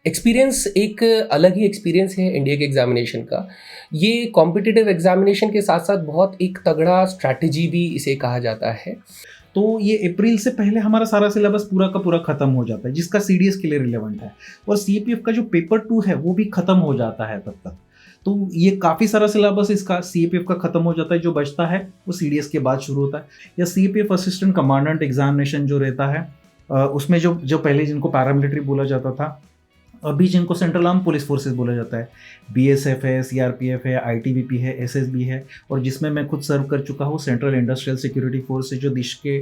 Experience एक अलग ही experience है इंडिया के एग्जामिनेशन का। ये कॉम्पिटिटिव एग्जामिनेशन के साथ साथ बहुत एक तगड़ा स्ट्रैटेजी भी इसे कहा जाता है। तो ये अप्रैल से पहले हमारा सारा सिलेबस पूरा का पूरा खत्म हो जाता है, जिसका सीडीएस के लिए रिलेवेंट है, और सीएपीएफ का जो पेपर 2 है वो भी खत्म हो जाता है तब तक। तो ये काफ़ी सारा सिलेबस इसका सीएपीएफ का खत्म हो जाता है। जो बचता है वो सीडीएस के बाद शुरू होता है। या सीएपीएफ असिस्टेंट कमांडेंट एग्जामिनेशन जो रहता है, उसमें जो पहले जिनको पैरामिलिट्री बोला जाता था, अभी जिनको सेंट्रल आर्म पुलिस फोर्सेस बोला जाता है, बीएसएफ है, सीआरपीएफ है, आईटीबीपी है, एसएसबी है, और जिसमें मैं खुद सर्व कर चुका हूँ सेंट्रल इंडस्ट्रियल सिक्योरिटी फोर्स है, जो देश के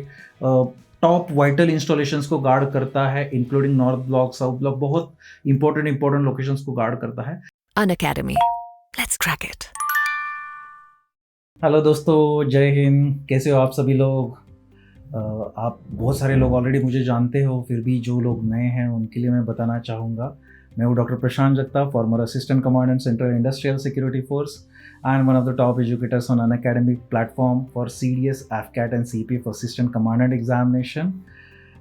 टॉप वाइटल इंस्टॉलेशंस को गार्ड करता है, including north block, south block, बहुत इंपॉर्टेंट लोकेशंस को गार्ड करता है। Unacademy, let's crack it. Hello दोस्तों, जय हिंद। कैसे हो आप सभी लोग? आप बहुत सारे लोग ऑलरेडी मुझे जानते हो, फिर भी जो लोग नए हैं उनके लिए मैं बताना चाहूँगा। मैं हूँ doctor Prashant Jagtap, farmer assistant commandant central industrial security force and one of the top educators on Unacademy platform for CDS, AFCAT and CPF Assistant Commandant Examination.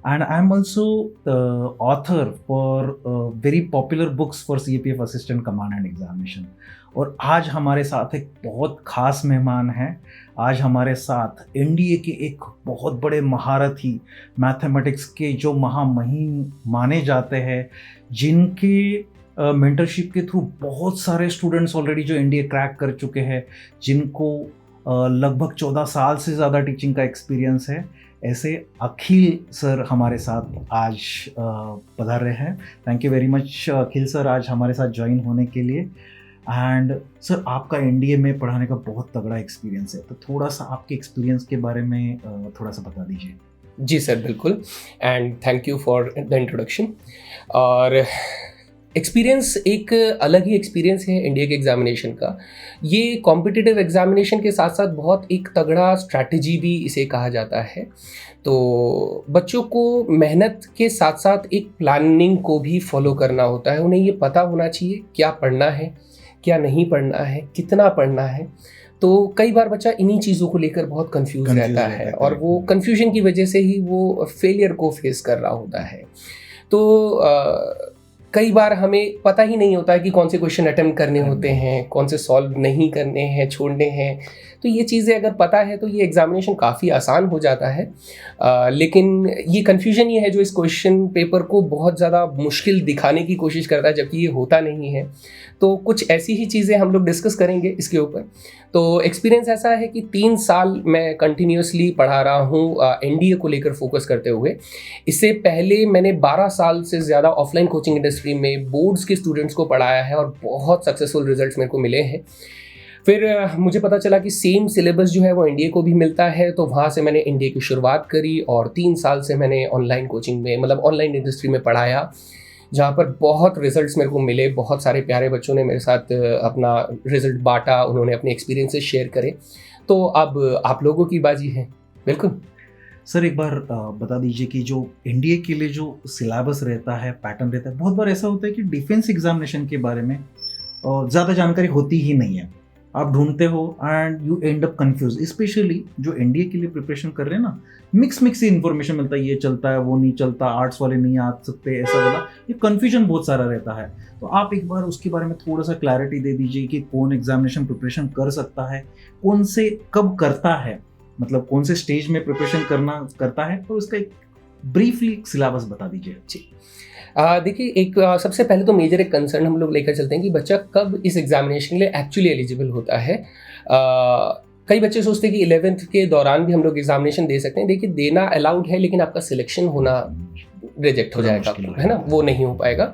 And I'm also the author for very popular books for CPF Assistant Commandant Examination. और आज हमारे साथ एक बहुत ख़ास मेहमान हैं। आज हमारे साथ एनडीए के एक बहुत बड़े महारथी, मैथमेटिक्स के जो महामहिम माने जाते हैं, जिनके मेंटरशिप के थ्रू बहुत सारे स्टूडेंट्स ऑलरेडी जो एनडीए क्रैक कर चुके हैं, जिनको लगभग 14 साल से ज़्यादा टीचिंग का एक्सपीरियंस है, ऐसे अखिल सर हमारे साथ आज पधार रहे हैं। Thank you very much Akhil sir, आज हमारे साथ ज्वाइन होने के लिए। एंड सर, आपका एनडीए में पढ़ाने का बहुत तगड़ा एक्सपीरियंस है, तो थोड़ा सा आपके एक्सपीरियंस के बारे में थोड़ा सा बता दीजिए। जी सर, बिल्कुल। And thank you for the introduction. और एक्सपीरियंस एक अलग ही एक्सपीरियंस है इंडिया के एग्जामिनेशन का। ये कॉम्पिटिटिव एग्जामिनेशन के साथ साथ बहुत एक तगड़ा स्ट्रैटेजी भी इसे कहा जाता है। तो बच्चों को मेहनत के साथ साथ एक प्लानिंग को भी फॉलो करना होता है। उन्हें ये पता होना चाहिए क्या पढ़ना है, क्या नहीं पढ़ना है, कितना पढ़ना है। तो कई बार बच्चा इन्हीं चीज़ों को लेकर बहुत कंफ्यूज रहता है, और वो कंफ्यूजन की वजह से ही वो फेलियर को फेस कर रहा होता है। तो कई बार हमें पता ही नहीं होता है कि कौन से क्वेश्चन अटेम्प्ट करने होते हैं, कौन से सॉल्व नहीं करने हैं, छोड़ने हैं। तो ये चीज़ें अगर पता है तो ये एग्जामिनेशन काफ़ी आसान हो जाता है। लेकिन ये कन्फ्यूजन ये है जो इस क्वेश्चन पेपर को बहुत ज़्यादा मुश्किल दिखाने की कोशिश करता है, जबकि ये होता नहीं है। तो कुछ ऐसी ही चीज़ें हम लोग डिस्कस करेंगे इसके ऊपर। तो एक्सपीरियंस ऐसा है कि 3 साल मैं कंटिन्यूसली पढ़ा रहा हूँ एनडीए को लेकर फोकस करते हुए। इससे पहले मैंने 12 साल से ज़्यादा ऑफलाइन कोचिंग इंडस्ट्री में बोर्ड्स के स्टूडेंट्स को पढ़ाया है, और बहुत सक्सेसफुल रिजल्ट्स मेरे को मिले हैं। फिर मुझे पता चला कि सेम सिलेबस जो है वो एनडीए को भी मिलता है, तो वहाँ से मैंने एनडीए की शुरुआत करी, और 3 साल से मैंने ऑनलाइन कोचिंग में, मतलब ऑनलाइन इंडस्ट्री में पढ़ाया, जहाँ पर बहुत रिजल्ट्स मेरे को मिले। बहुत सारे प्यारे बच्चों ने मेरे साथ अपना रिजल्ट बांटा, उन्होंने अपने एक्सपीरियंसेस शेयर करे। तो अब आप लोगों की बाजी है। बिल्कुल सर, एक बार बता दीजिए कि जो एनडीए के लिए जो सिलेबस रहता है, पैटर्न रहता है, बहुत बार ऐसा होता है कि डिफेंस एग्जामिनेशन के बारे में ज़्यादा जानकारी होती ही नहीं है। आप ढूंढते हो and you and up confuse. Specially जो एनडीए के लिए प्रिपरेशन कर रहे हैं ना, मिक्स इन्फॉर्मेशन मिलता है, ये चलता है, वो नहीं चलता, आर्ट्स वाले नहीं आ सकते, ऐसा वाला, ये कन्फ्यूजन बहुत सारा रहता है। तो आप एक बार उसके बारे में थोड़ा सा क्लैरिटी दे दीजिए कि कौन एग्जामिनेशन प्रिपरेशन कर सकता है, कौन से कब करता है, मतलब कौन से स्टेज में प्रिपरेशन करता है, तो इसका एक ब्रीफली सिलेबस बता दीजिए। जी, देखिए, एक सबसे पहले तो मेजर एक कंसर्न हम लोग लेकर चलते हैं कि बच्चा कब इस एग्जामिनेशन के लिए एक्चुअली एलिजिबल होता है। कई बच्चे सोचते हैं कि 11th के दौरान भी हम लोग एग्जामिनेशन दे सकते हैं। देखिए, देना अलाउड है, लेकिन आपका सिलेक्शन होना रिजेक्ट हो जाएगा, है ना, वो नहीं हो पाएगा।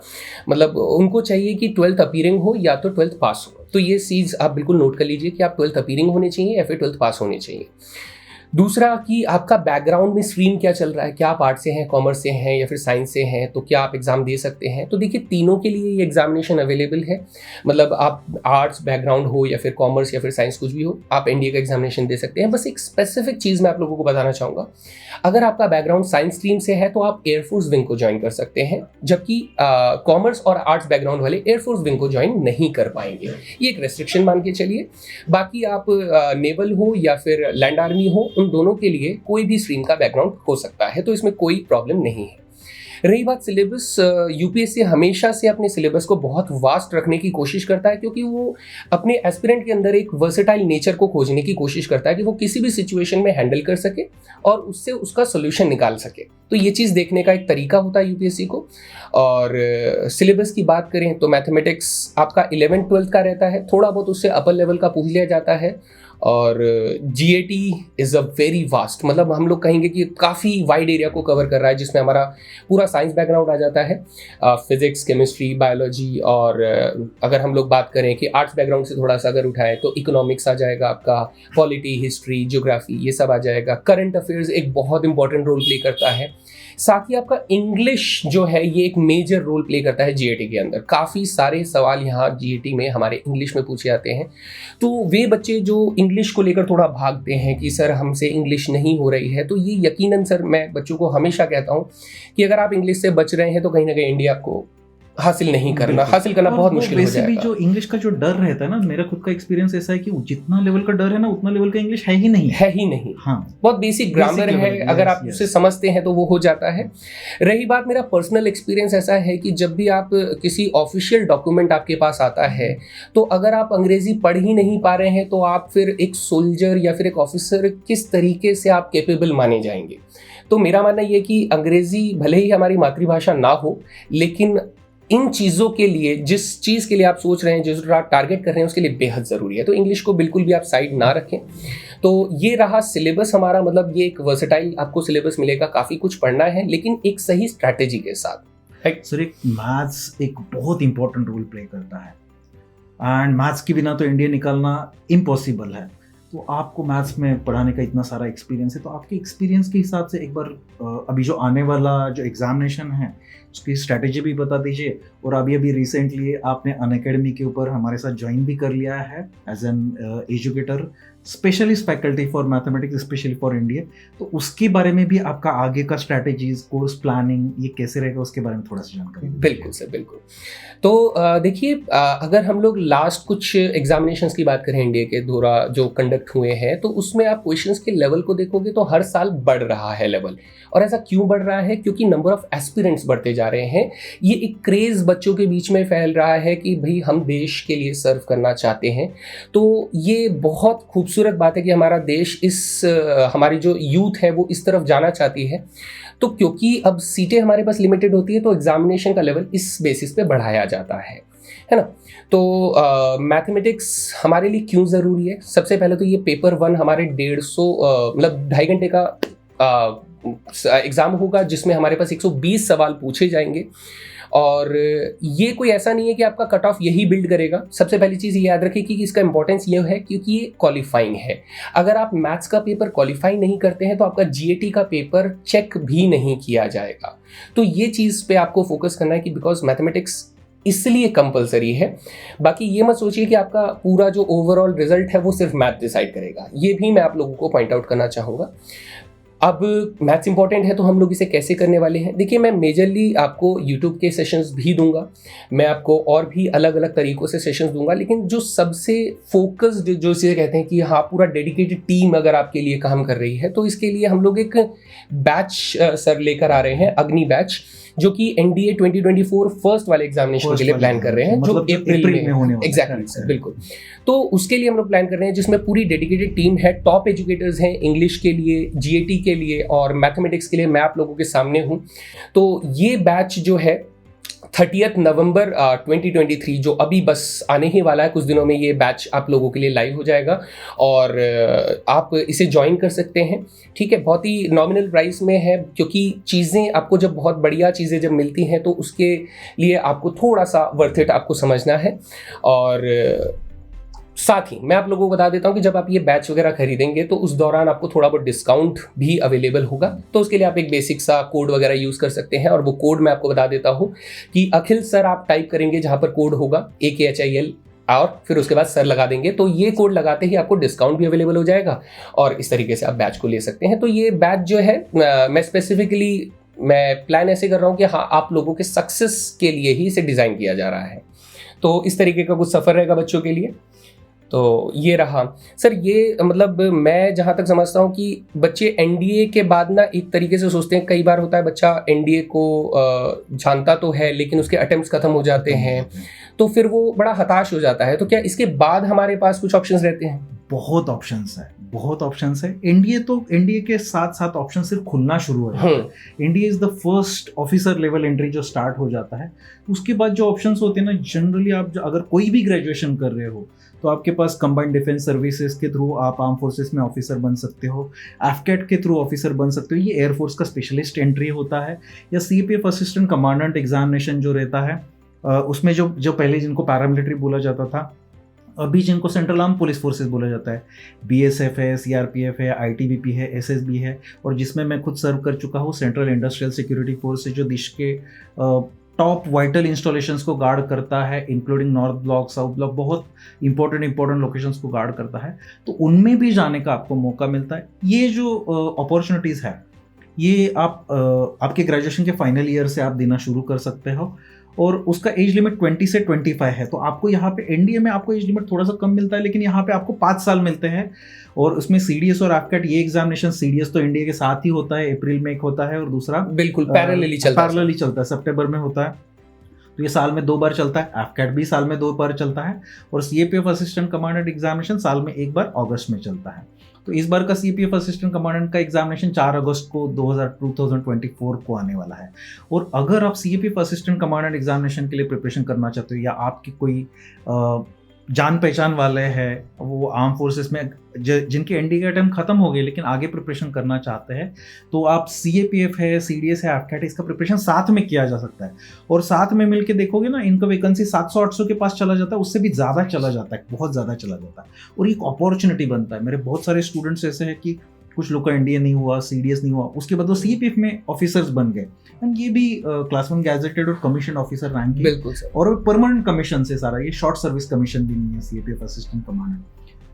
मतलब उनको चाहिए कि 12th अपीयरिंग हो या तो 12th पास हो। तो ये चीज़ आप बिल्कुल नोट कर लीजिए कि आप 12th अपीयरिंग होने चाहिए या फिर 12th पास होने चाहिए। दूसरा कि आपका बैकग्राउंड में स्ट्रीम क्या चल रहा है, क्या आप आर्ट्स से हैं, कॉमर्स से हैं या फिर साइंस से हैं, तो क्या आप एग्ज़ाम दे सकते हैं। तो देखिए, तीनों के लिए ये एग्जामिनेशन अवेलेबल है। मतलब आप आर्ट्स बैकग्राउंड हो या फिर कॉमर्स या फिर साइंस, कुछ भी हो, आप एनडीए का एग्जामिनेशन दे सकते हैं। बस एक स्पेसिफिक चीज़ मैं आप लोगों को बताना चाहूँगा, अगर आपका बैकग्राउंड साइंस स्ट्रीम से है तो आप एयरफोर्स विंग को ज्वाइन कर सकते हैं, जबकि कॉमर्स और आर्ट्स बैकग्राउंड वाले एयरफोर्स विंग को ज्वाइन नहीं कर पाएंगे। ये एक रेस्ट्रिक्शन मान के चलिए। बाकी आप नेवल हो या फिर लैंड आर्मी हो, उन दोनों के लिए कोई भी स्ट्रीम का बैकग्राउंड हो सकता है, तो इसमें कोई प्रॉब्लम नहीं है। रही बात सिलेबस, यूपीएससी हमेशा से अपने सिलेबस को बहुत वास्ट रखने की कोशिश करता है, क्योंकि वो अपने एस्पिरेंट के अंदर एक वर्सेटाइल नेचर को खोजने की कोशिश करता है कि वो किसी भी सिचुएशन में हैंडल कर सके और उससे उसका सोल्यूशन निकाल सके। तो ये चीज़ देखने का एक तरीका होता है यूपीएससी को। और सिलेबस की बात करें तो मैथमेटिक्स आपका 11th-12th का रहता है, थोड़ा बहुत उससे अपर लेवल का पूछ लिया जाता है। और GAT is a very vast, मतलब हम लोग कहेंगे कि काफ़ी वाइड एरिया को कवर कर रहा है, जिसमें हमारा पूरा साइंस बैकग्राउंड आ जाता है, फिजिक्स, केमिस्ट्री, बायोलॉजी। और अगर हम लोग बात करें कि आर्ट्स बैकग्राउंड से थोड़ा सा अगर उठाएं तो इकोनॉमिक्स आ जाएगा आपका, पॉलिटी, हिस्ट्री, ज्योग्राफी, ये सब आ जाएगा। करंट अफेयर्स एक बहुत इंपॉर्टेंट रोल प्ले करता है। साथ ही आपका इंग्लिश जो है ये एक मेजर रोल प्ले करता है जीएटी के अंदर। काफ़ी सारे सवाल यहाँ जीएटी में हमारे इंग्लिश में पूछे जाते हैं। तो वे बच्चे जो इंग्लिश को लेकर थोड़ा भागते हैं कि सर हमसे इंग्लिश नहीं हो रही है, तो ये यकीनन सर मैं बच्चों को हमेशा कहता हूँ कि अगर आप इंग्लिश से बच रहे हैं तो कहीं ना कहीं इंडिया को हासिल करना बहुत मुश्किल हो जाएगा। जो इंग्लिश का जो डर रहता है ना, मेरा खुद का एक्सपीरियंस ऐसा है कि जितना लेवल का डर है ना, उतना लेवल का इंग्लिश है ही नहीं। हाँ, बहुत बेसिक ग्रामर है, अगर आप उसे समझते हैं तो वो हो जाता है। रही बात, मेरा पर्सनल एक्सपीरियंस ऐसा है कि जब भी आप किसी ऑफिशियल डॉक्यूमेंट आपके पास आता है, तो अगर आप अंग्रेजी पढ़ ही नहीं पा रहे हैं तो आप फिर एक सोल्जर या फिर एक ऑफिसर किस तरीके से आप कैपेबल माने जाएंगे। तो मेरा मानना ये कि अंग्रेजी भले ही हमारी मातृभाषा ना हो, लेकिन इन चीज़ों के लिए, जिस चीज़ के लिए आप सोच रहे हैं, जिस आप टारगेट कर रहे हैं, उसके लिए बेहद ज़रूरी है। तो इंग्लिश को बिल्कुल भी आप साइड ना रखें। तो ये रहा सिलेबस हमारा, मतलब ये एक वर्सेटाइल आपको सिलेबस मिलेगा, काफ़ी कुछ पढ़ना है लेकिन एक सही स्ट्रैटेजी के साथ। सर, एक मैथ्स एक बहुत इंपॉर्टेंट रोल प्ले करता है, एंड मैथ्स के बिना तो इंडिया निकालना इम्पॉसिबल है। तो आपको मैथ्स में पढ़ाने का इतना सारा एक्सपीरियंस है, तो आपके एक्सपीरियंस के हिसाब से एक बार अभी जो आने वाला जो एग्जामिनेशन है उसकी स्ट्रैटेजी भी बता दीजिए। और अभी रिसेंटली आपने अनअकैडमी के ऊपर हमारे साथ ज्वाइन भी कर लिया है as an educator, specialist faculty for mathematics specially for India. तो उसके बारे में भी आपका आगे का स्ट्रैटेजीज, कोर्स प्लानिंग ये कैसे रहेगा, उसके बारे में थोड़ा सा जानकारी। बिल्कुल सर, बिल्कुल। तो देखिए, अगर हम लोग लास्ट कुछ एग्जामिनेशंस की बात करें इंडिया के द्वारा जो कंडक्ट हुए हैं, तो उसमें आप क्वेश्चंस के लेवल को देखोगे तो हर साल बढ़ रहा है लेवल। और ऐसा क्यों बढ़ रहा है? क्योंकि नंबर ऑफ एस्पिरेंट्स बढ़ते जा रहे हैं। ये एक क्रेज़ बच्चों के बीच में फैल रहा है कि भाई हम देश के लिए सर्व करना चाहते हैं। तो ये बहुत खूबसूरत बात है कि हमारा देश हमारी जो यूथ है वो इस तरफ जाना चाहती है। तो क्योंकि अब सीटें हमारे पास लिमिटेड होती है, तो एग्जामिनेशन का लेवल इस बेसिस पे बढ़ाया जाता है ना। तो मैथमेटिक्स हमारे लिए क्यों ज़रूरी है? सबसे पहले तो ये पेपर 1 हमारे 150 मतलब 2.5 घंटे का एग्ज़ाम होगा, जिसमें हमारे पास 120 सवाल पूछे जाएंगे। और ये कोई ऐसा नहीं है कि आपका कट ऑफ यही बिल्ड करेगा। सबसे पहली चीज़ ये याद रखिए कि इसका इंपॉर्टेंस ये है क्योंकि ये क्वालिफाइंग है। अगर आप मैथ्स का पेपर क्वालिफाई नहीं करते हैं तो आपका जीएटी का पेपर चेक भी नहीं किया जाएगा। तो ये चीज़ पे आपको फोकस करना है कि बिकॉज मैथमेटिक्स इसलिए कंपलसरी है। बाकी ये मत सोचिए कि आपका पूरा जो ओवरऑल रिजल्ट है वो सिर्फ मैथ डिसाइड करेगा। ये भी मैं आप लोगों को पॉइंट आउट करना चाहूँगा। अब मैथ्स इंपॉर्टेंट है तो हम लोग इसे कैसे करने वाले हैं? देखिए, मैं मेजरली आपको यूट्यूब के सेशंस भी दूंगा, मैं आपको और भी अलग अलग तरीक़ों से सेशंस दूंगा, लेकिन जो सबसे फोकस्ड, जो इसे कहते हैं कि हाँ पूरा डेडिकेटेड टीम अगर आपके लिए काम कर रही है, तो इसके लिए हम लोग एक बैच सर लेकर आ रहे हैं, अग्नि बैच, जो कि एनडीए 2024 फर्स्ट वाले एग्जामिनेशन के लिए प्लान कर रहे हैं, मतलब जो अप्रैल में होने वाला है। एग्जैक्टली सर, बिल्कुल। तो उसके लिए हम लोग प्लान कर रहे हैं, जिसमें पूरी डेडिकेटेड टीम है, टॉप एजुकेटर्स हैं इंग्लिश के लिए, जीएटी के लिए और मैथमेटिक्स के लिए। मैं आप लोगों के सामने हूँ। तो ये बैच जो है 30 नवंबर 2023, जो अभी बस आने ही वाला है, कुछ दिनों में ये बैच आप लोगों के लिए लाइव हो जाएगा और आप इसे ज्वाइन कर सकते हैं। ठीक है, बहुत ही नॉमिनल प्राइस में है, क्योंकि चीज़ें आपको जब बहुत बढ़िया चीज़ें जब मिलती हैं तो उसके लिए आपको थोड़ा सा वर्थ इट आपको समझना है। और साथ ही मैं आप लोगों को बता देता हूं कि जब आप ये बैच वगैरह खरीदेंगे तो उस दौरान आपको थोड़ा बहुत डिस्काउंट भी अवेलेबल होगा। तो उसके लिए आप एक बेसिक सा कोड वगैरह यूज़ कर सकते हैं, और वो कोड मैं आपको बता देता हूं कि अखिल सर आप टाइप करेंगे, जहां पर कोड होगा AKHIL और फिर उसके बाद सर लगा देंगे, तो ये कोड लगाते ही आपको डिस्काउंट भी अवेलेबल हो जाएगा और इस तरीके से आप बैच को ले सकते हैं। तो ये बैच जो है मैं स्पेसिफिकली प्लान ऐसे कर रहा हूँ कि हाँ आप लोगों के सक्सेस के लिए ही इसे डिज़ाइन किया जा रहा है। तो इस तरीके का कुछ सफ़र रहेगा बच्चों के लिए। तो ये रहा सर। ये मतलब मैं जहाँ तक समझता हूँ कि बच्चे एनडीए के बाद ना एक तरीके से सोचते हैं, कई बार होता है बच्चा एनडीए को जानता तो है लेकिन उसके अटेम्प्ट्स खत्म हो जाते हैं, तो फिर वो बड़ा हताश हो जाता है। तो क्या इसके बाद हमारे पास कुछ ऑप्शंस रहते हैं? बहुत ऑप्शंस है, बहुत ऑप्शंस है। एनडीए के साथ साथ ऑप्शन सिर्फ खुलना शुरू हो जाता है। NDA is the first officer level entry जो स्टार्ट हो जाता है। उसके बाद जो ऑप्शंस होते हैं ना, जनरली आप अगर कोई भी ग्रेजुएशन कर रहे हो तो आपके पास कंबाइंड डिफेंस सर्विसेज के थ्रू आप आर्म फोर्सेस में ऑफिसर बन सकते हो, एफकेट के थ्रू ऑफिसर बन सकते हो, ये एयरफोर्स का स्पेशलिस्ट एंट्री होता है, या सीपीएफ असिस्टेंट कमांडेंट एग्जामिनेशन जो रहता है उसमें जो पहले जिनको पैरामिलिट्री बोला जाता था, अभी जिनको सेंट्रल आर्म पुलिस फोर्सेस बोला जाता है, बीएसएफ है, सीआरपीएफ है, आईटीबीपी है, एसएसबी है, और जिसमें मैं खुद सर्व कर चुका हूँ सेंट्रल इंडस्ट्रियल सिक्योरिटी फोर्स है, जो देश के टॉप वाइटल इंस्टॉलेशंस को गार्ड करता है, including north block, south block, बहुत इंपॉर्टेंट लोकेशंस को गार्ड करता है। तो उनमें भी जाने का आपको मौका मिलता है। ये जो अपॉर्चुनिटीज़ है ये आपके ग्रेजुएशन के फाइनल ईयर से आप देना शुरू कर सकते हो, और उसका एज लिमिट 20 से 25 है। तो आपको यहाँ पे एनडीए में आपको एज लिमिट थोड़ा सा कम मिलता है, लेकिन यहाँ पे आपको 5 साल मिलते हैं। और उसमें सीडीएस और एफकेट, ये एग्जामिनेशन सीडीएस तो इंडिया के साथ ही होता है, अप्रैल में एक होता है, और दूसरा बिल्कुल पैरेलली चलता है, सितंबर में होता है। तो ये साल में 2 बार चलता है। एफकेट भी साल में 2 बार चलता है, और सीएपीएफ असिस्टेंट कमांडेंट एग्जामिनेशन साल में 1 बार अगस्त में चलता है। तो इस बार का सीपीएफ असिस्टेंट कमांडेंट का एग्जामिनेशन 4 अगस्त को 2024 को आने वाला है। और अगर आप सीपीएफ असिस्टेंट कमांडेंट एग्जामिनेशन के लिए प्रिपरेशन करना चाहते हो, या आपकी कोई जान पहचान वाले हैं वो आर्म फोर्सेस में जिनके एनडीए का टाइम खत्म हो गए लेकिन आगे प्रिपरेशन करना चाहते हैं, तो आप सीएपीएफ है, सीडीएस है, एफकेट, इसका प्रिपरेशन साथ में किया जा सकता है। और साथ में मिलके देखोगे ना, इनका वैकेंसी 700-800 के पास चला जाता है, उससे भी ज़्यादा चला जाता है, बहुत ज़्यादा चला जाता है, और एक अपॉर्चुनिटी बनता है। मेरे बहुत सारे स्टूडेंट्स ऐसे हैं कि कुछ लोग का एनडीए नहीं हुआ, सीडीएस नहीं हुआ, उसके बाद वो सीपीएफ में ऑफिसर्स बन गए, एंड ये भी क्लास 1 गैजेटेड और कमीशन ऑफिसर रैंक, बिल्कुल सर, और परमानेंट कमीशन से सारा, ये शॉर्ट सर्विस कमीशन भी नहीं है सीपीएफ असिस्टेंट कमांडेंट।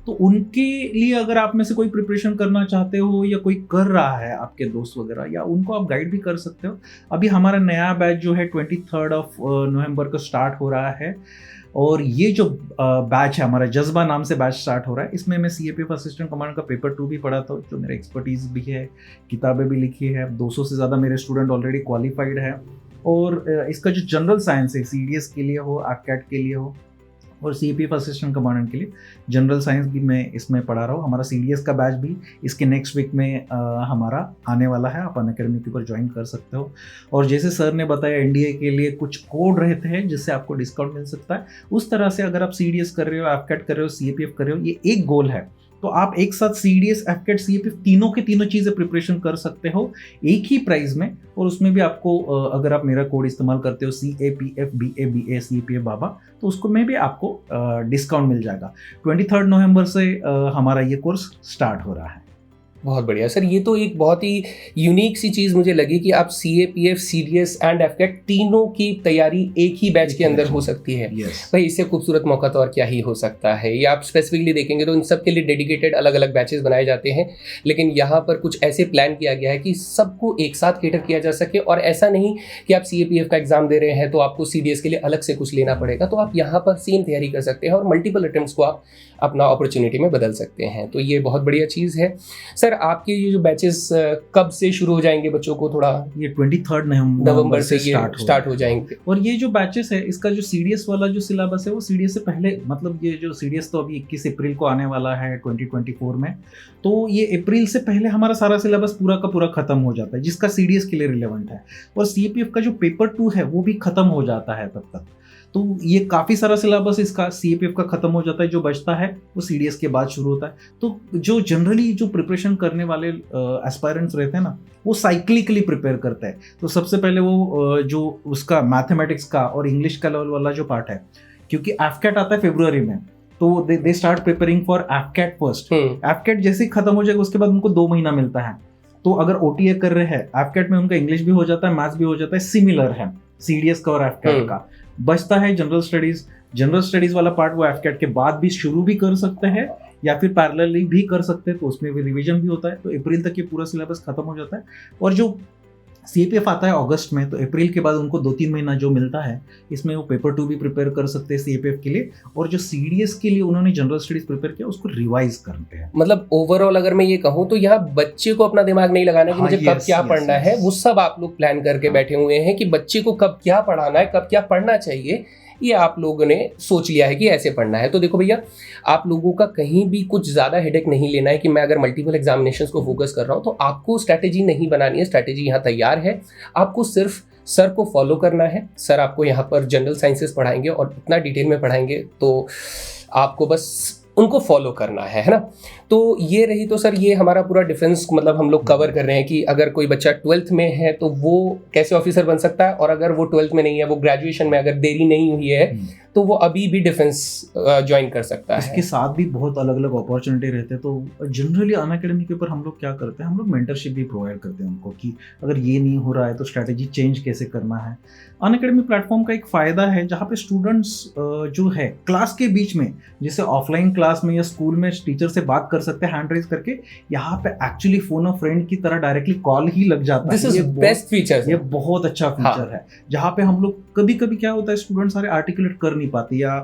तो उनके लिए अगर आप में से कोई प्रिपरेशन करना चाहते हो, या कोई कर रहा है आपके दोस्त वगैरह, या उनको आप गाइड भी कर सकते हो। अभी हमारा नया बैच जो है 23 नवंबर को स्टार्ट हो रहा है, और ये जो बैच है हमारा, जज्बा नाम से बैच स्टार्ट हो रहा है, इसमें मैं सीएपीएफ असिस्टेंट कमांड का पेपर 2 भी पढ़ाता हूँ, जो मेरा एक्सपर्टीज़ भी है, किताबें भी लिखी है, 200 से ज़्यादा मेरे स्टूडेंट ऑलरेडी क्वालिफाइड है। और इसका जो जनरल साइंस है, सीडीएस के लिए हो, एफकेट के लिए हो, और सीपीएफ असिस्टेंट कमांडेंट के लिए जनरल साइंस भी मैं इसमें पढ़ा रहा हूँ। हमारा सीडीएस का बैच भी इसके नेक्स्ट वीक में हमारा आने वाला है, आप अनअकैडमी के ऊपर ज्वाइन कर सकते हो। और जैसे सर ने बताया, एनडीए के लिए कुछ कोड रहते हैं जिससे आपको डिस्काउंट मिल सकता है। उस तरह से अगर आप सीडीएस कर रहे हो, एफकेट कर रहे हो, सीपीएफ कर रहे हो, ये एक गोल है, तो आप एक साथ सीडीएस, एफकेट, सीपीएफ तीनों के तीनों चीज़ें प्रिपरेशन कर सकते हो एक ही प्राइस में। और उसमें भी आपको अगर आप मेरा कोड इस्तेमाल करते हो CAPFBABA CPF बाबा, तो उसको में भी आपको डिस्काउंट मिल जाएगा। 23 नवंबर से हमारा ये कोर्स स्टार्ट हो रहा है। बहुत बढ़िया सर। ये तो एक बहुत ही यूनिक सी चीज़ मुझे लगी कि आप सीएपीएफ, सीडीएस एंड एफकेट तीनों की तैयारी एक ही बैच के अंदर हो सकती है। भाई इससे खूबसूरत मौका तो और क्या ही हो सकता है। ये आप स्पेसिफिकली देखेंगे तो इन सब के लिए डेडिकेटेड अलग अलग बैचेस बनाए जाते हैं, लेकिन यहाँ पर कुछ ऐसे प्लान किया गया है कि सबको एक साथ कैटर किया जा सके। और ऐसा नहीं कि आप सीएपीएफ का एग्जाम दे रहे हैं तो आपको सीडीएस के लिए अलग से कुछ लेना पड़ेगा, तो आप यहाँ पर सेम तैयारी कर सकते हैं और मल्टीपल अटेम्प्ट्स को आप अपना अपॉर्चुनिटी में बदल सकते हैं। तो ये बहुत बढ़िया चीज़ है। सर आपके ये जो बैचेस कब से शुरू हो जाएंगे बच्चों को? थोड़ा ये 23 नवंबर से स्टार्ट हो जाएंगे। और ये जो बैचेस है, इसका जो सीडीएस वाला जो सिलेबस है वो सीडीएस से पहले, मतलब ये जो सीडीएस तो अभी 21 अप्रैल को आने वाला है 2024 में, तो ये अप्रैल से पहले हमारा सारा सिलेबस पूरा का पूरा खत्म हो जाता है जिसका सीडीएस के लिए रिलेवेंट है। और सीपीएफ का जो पेपर 2 है वो भी खत्म हो जाता है तब तक। तो ये काफ़ी सारा सिलेबस इसका सीएपीएफ का खत्म हो जाता है, जो बचता है वो सीडीएस के बाद शुरू होता है। तो जो जनरली जो प्रिपरेशन करने वाले एस्पायरेंट्स रहते हैं ना, वो साइक्लिकली प्रिपेयर करते हैं। तो सबसे पहले वो जो उसका मैथमेटिक्स का और इंग्लिश का लेवल वाला जो पार्ट है, क्योंकि एफकेट आता है फरवरी में, तो दे स्टार्ट प्रिपेयरिंग फॉर एफकेट फर्स्ट। एफकेट जैसे ही खत्म हो जाएगा उसके बाद उनको 2 महीना मिलता है। तो अगर ओटीए कर रहे हैं, एफकेट में उनका इंग्लिश भी हो जाता है, मैथ्स भी हो जाता है, सिमिलर है सीडीएस का और एफकेट का। बचता है जनरल स्टडीज वाला पार्ट, वो एफकेट के बाद भी शुरू भी कर सकते हैं या फिर पैरेलली भी कर सकते हैं, तो उसमें भी रिवीजन भी होता है। तो अप्रैल तक ये पूरा सिलेबस खत्म हो जाता है। और जो CAPF आता है अगस्त में, तो अप्रैल के बाद उनको 2-3 महीना जो मिलता है इसमें वो पेपर 2 भी प्रिपेयर कर सकते हैं CAPF के लिए, और जो CDS के लिए उन्होंने जनरल स्टडीज प्रिपेयर किया उसको रिवाइज करते हैं। मतलब ओवरऑल अगर मैं ये कहूँ तो यहाँ बच्चे को अपना दिमाग नहीं लगाना कि हाँ, मुझे कब क्या पढ़ना है, वो सब आप लोग प्लान करके बैठे हुए हैं कि बच्चे को कब क्या पढ़ाना है, कब क्या पढ़ना चाहिए, ये आप लोगों ने सोच लिया है कि ऐसे पढ़ना है। तो देखो भैया, आप लोगों का कहीं भी कुछ ज़्यादा हेडेक नहीं लेना है कि मैं अगर मल्टीपल एग्जामिनेशंस को फोकस कर रहा हूँ, तो आपको स्ट्रैटेजी नहीं बनानी है, स्ट्रैटेजी यहाँ तैयार है। आपको सिर्फ सर को फॉलो करना है। सर आपको यहाँ पर जनरल साइंसेस पढ़ाएंगे और इतना डिटेल में पढ़ाएंगे, तो आपको बस उनको फॉलो करना है ना। तो ये रही, तो सर ये हमारा पूरा डिफेंस मतलब हम लोग कवर कर रहे हैं कि अगर कोई बच्चा 12th में है तो वो कैसे ऑफिसर बन सकता है, और अगर वो 12th में नहीं है, वो ग्रेजुएशन में अगर देरी नहीं हुई है तो वो अभी भी डिफेंस ज्वाइन कर सकता है। इसके साथ भी बहुत अलग अलग अपॉर्चुनिटी रहते हैं। तो जनरली अनअकैडमी के ऊपर हम लोग क्या करते हैं, हम लोग मेंटरशिप भी प्रोवाइड करते हैं उनको कि अगर ये नहीं हो रहा है तो स्ट्रैटेजी चेंज कैसे करना है। अनअकैडमी प्लेटफॉर्म का एक फ़ायदा है जहाँ पे स्टूडेंट्स जो है क्लास के बीच में, जैसे ऑफलाइन क्लास में या स्कूल में टीचर से बात कर सकते हैं हैंड रेज करके, यहाँ पे एक्चुअली फोन ऑफ फ्रेंड की तरह डायरेक्टली कॉल ही लग जाता है। दिस इज बेस्ट फीचर, ये बहुत अच्छा फीचर है, जहाँ पे हम लोग कभी कभी क्या होता है स्टूडेंट सारे आर्टिकुलेट कर नहीं पाते या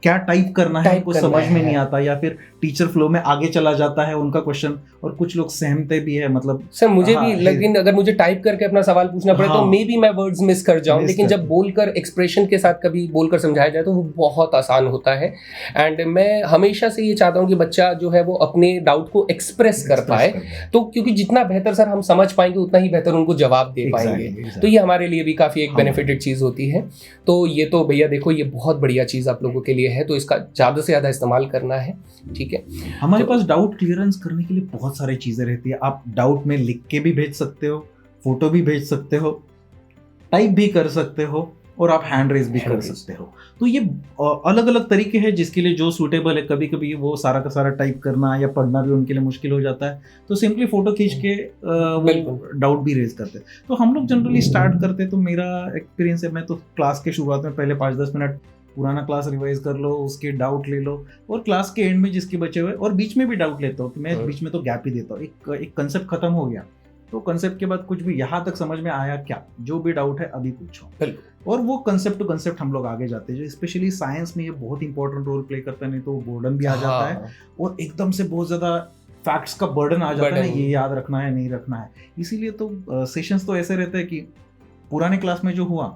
क्या टाइप करना है उनको समझ में नहीं आता, या फिर टीचर फ्लो में आगे चला जाता है उनका क्वेश्चन, और कुछ लोग सहमते भी है। मतलब सर मुझे भी, लेकिन अगर मुझे टाइप करके अपना सवाल पूछना पड़े तो मे बी मैं वर्ड्स मिस कर जाऊं, लेकिन जब बोलकर एक्सप्रेशन के साथ कभी बोलकर समझाया जाए तो वो बहुत आसान होता है। एंड मैं हमेशा से ये चाहता हूँ कि बच्चा जो है वो अपने डाउट को एक्सप्रेस कर पाए, तो क्योंकि जितना बेहतर सर हम समझ पाएंगे उतना ही बेहतर उनको जवाब दे पाएंगे। तो ये हमारे लिए भी काफ़ी एक बेनिफिटेड चीज़ होती है। तो ये तो भैया देखो, ये बहुत बढ़िया चीज़ आप लोगों के लिए है, तो इसका ज़्यादा से ज़्यादा इस्तेमाल करना है। ठीक है, हमारे पास डाउट क्लियरेंस करने के लिए बहुत सारी चीज़ें रहती है। आप डाउट में लिख के भी भेज सकते हो, फोटो भी भेज सकते हो, टाइप भी कर सकते हो, और आप हैंड रेज भी कर सकते हो। तो ये अलग अलग तरीके हैं जिसके लिए जो सूटेबल है। कभी कभी वो सारा का सारा टाइप करना या पढ़ना भी उनके लिए मुश्किल हो जाता है, तो सिंपली फोटो खींच के वो डाउट भी रेज करते हैं। तो हम लोग जनरली स्टार्ट करते हैं, तो मेरा एक्सपीरियंस है, मैं तो क्लास के शुरुआत में पहले 5-10 मिनट पुराना क्लास रिवाइज कर लो, उसके डाउट ले लो, और क्लास के एंड में जिसके बचे हुए, और बीच में भी डाउट लेता हूँ कि मैं बीच में तो गैप ही देता हूँ। एक कंसेप्ट खत्म हो गया तो कंसेप्ट के बाद कुछ भी यहाँ तक समझ में आया क्या, जो भी डाउट है अभी पूछो, और वो कंसेप्ट टू कंसेप्ट हम लोग आगे जाते हैं। जो स्पेशली साइंस में ये बहुत इंपॉर्टेंट रोल प्ले करता है, नहीं तो बोर्डन भी आ जाता है और एकदम से बहुत ज़्यादा फैक्ट्स का बर्डन आ जाता है, ये याद रखना है नहीं रखना है। इसीलिए तो सेशंस तो ऐसे रहते हैं कि पुराने क्लास में जो हुआ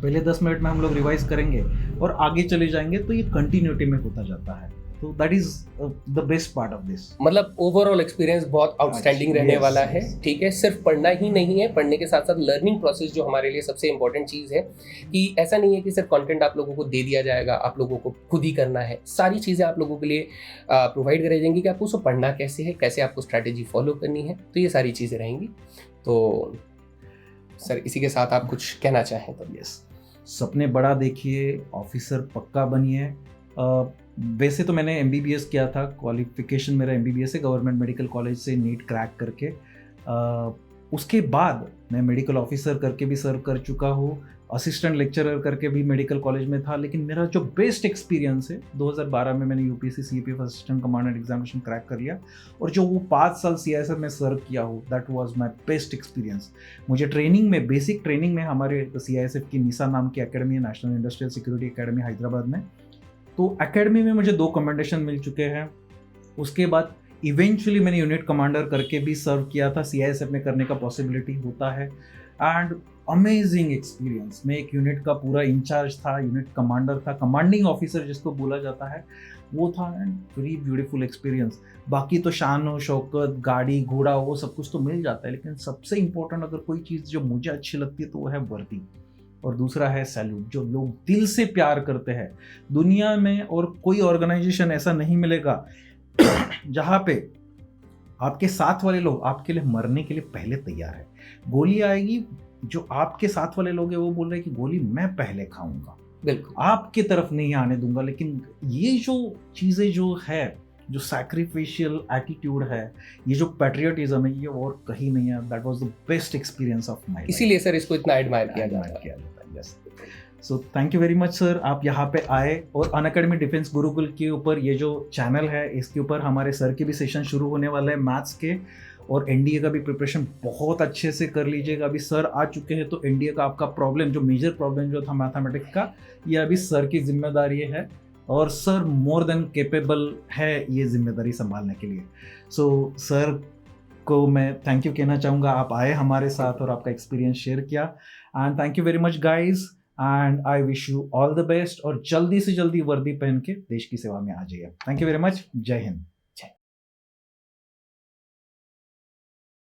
पहले 10 मिनट में हम लोग रिवाइज करेंगे और आगे चले जाएंगे, तो ये कंटिन्यूटी में होता जाता है। तो that is the best part of this. मतलब ओवरऑल एक्सपीरियंस बहुत आउटस्टैंडिंग रहने वाला है। ठीक है, सिर्फ पढ़ना ही नहीं है, पढ़ने के साथ साथ लर्निंग प्रोसेस जो हमारे लिए सबसे इंपॉर्टेंट चीज़ है, कि ऐसा नहीं है कि सिर्फ कंटेंट आप लोगों को दे दिया जाएगा, आप लोगों को खुद ही करना है। सारी चीज़ें आप लोगों के लिए प्रोवाइड कराई जाएंगी कि आपको उसको पढ़ना कैसे है, कैसे आपको स्ट्रैटेजी फॉलो करनी है, तो ये सारी चीज़ें रहेंगी। तो सर इसी के साथ आप कुछ कहना चाहें तो? यस, सपने बड़ा देखिए, ऑफिसर पक्का बनिए। वैसे तो मैंने MBBS किया था, क्वालिफिकेशन मेरा MBBS है गवर्नमेंट मेडिकल कॉलेज से, नीट क्रैक करके। उसके बाद मैं मेडिकल ऑफिसर करके भी सर्व कर चुका हूँ, असिस्टेंट लेक्चरर करके भी मेडिकल कॉलेज में था। लेकिन मेरा जो बेस्ट एक्सपीरियंस है, 2012 में मैंने UPSC CAPF assistant commandant examination crack कर लिया, और जो वो 5 साल CISF में सर्व किया हूँ, that was my best experience. मुझे ट्रेनिंग में, बेसिक ट्रेनिंग में हमारे CISF की निसा नाम की एकेडमी है, national industrial security academy Hyderabad में, तो एकेडमी में मुझे 2 कमेंडेशन मिल चुके हैं। उसके बाद इवेंचुअली मैंने यूनिट कमांडर करके भी सर्व किया था, CISF में करने का पॉसिबिलिटी होता है, एंड अमेजिंग एक्सपीरियंस। मैं एक यूनिट का पूरा इंचार्ज था, यूनिट कमांडर था, कमांडिंग ऑफिसर जिसको बोला जाता है वो था, एंड वेरी ब्यूटीफुल एक्सपीरियंस। बाकी तो शान और शौकत, गाड़ी घोड़ा, वो सब कुछ तो मिल जाता है, लेकिन सबसे इंपॉर्टेंट अगर कोई चीज़ जो मुझे अच्छी लगती है तो वो है वर्दी, और दूसरा है सैल्यूट, जो लोग दिल से प्यार करते हैं। दुनिया में और कोई ऑर्गेनाइजेशन ऐसा नहीं मिलेगा जहाँ पे आपके साथ वाले लोग आपके लिए मरने के लिए पहले तैयार है। गोली आएगी, जो आपके साथ वाले लोग हैं वो बोल रहे हैं कि गोली मैं पहले खाऊंगा, बिल्कुल आपके तरफ नहीं आने दूंगा। लेकिन ये जो चीज़ें जो है, जो सैक्रिफिशियल एटीट्यूड है, ये जो पैट्रियटिज्म है, ये और कहीं नहीं है। That was the best experience of my life. इसीलिए सर इसको इतना एडमायर किया जाता है। Yes, so thank you very much sir, आप यहाँ पे आए। और अनअकैडमी डिफेंस गुरुकुल के ऊपर ये जो चैनल है, इसके ऊपर हमारे सर के भी सेशन शुरू होने वाले हैं मैथ्स के, और एनडीए का भी प्रिपरेशन बहुत अच्छे से कर लीजिएगा। अभी सर आ चुके हैं तो एनडीए का आपका प्रॉब्लम, जो मेजर प्रॉब्लम जो था मैथमेटिक्स का, ये अभी सर की जिम्मेदारी है और सर मोर देन कैपेबल है ये जिम्मेदारी संभालने के लिए। सो सर को मैं थैंक यू कहना चाहूँगा, आप आए हमारे साथ और आपका एक्सपीरियंस शेयर किया। And thank you very much guys, and I wish you all the best और जल्दी से जल्दी वर्दी पहन के देश की सेवा में आ जाइए। Thank you very much. जय हिंद।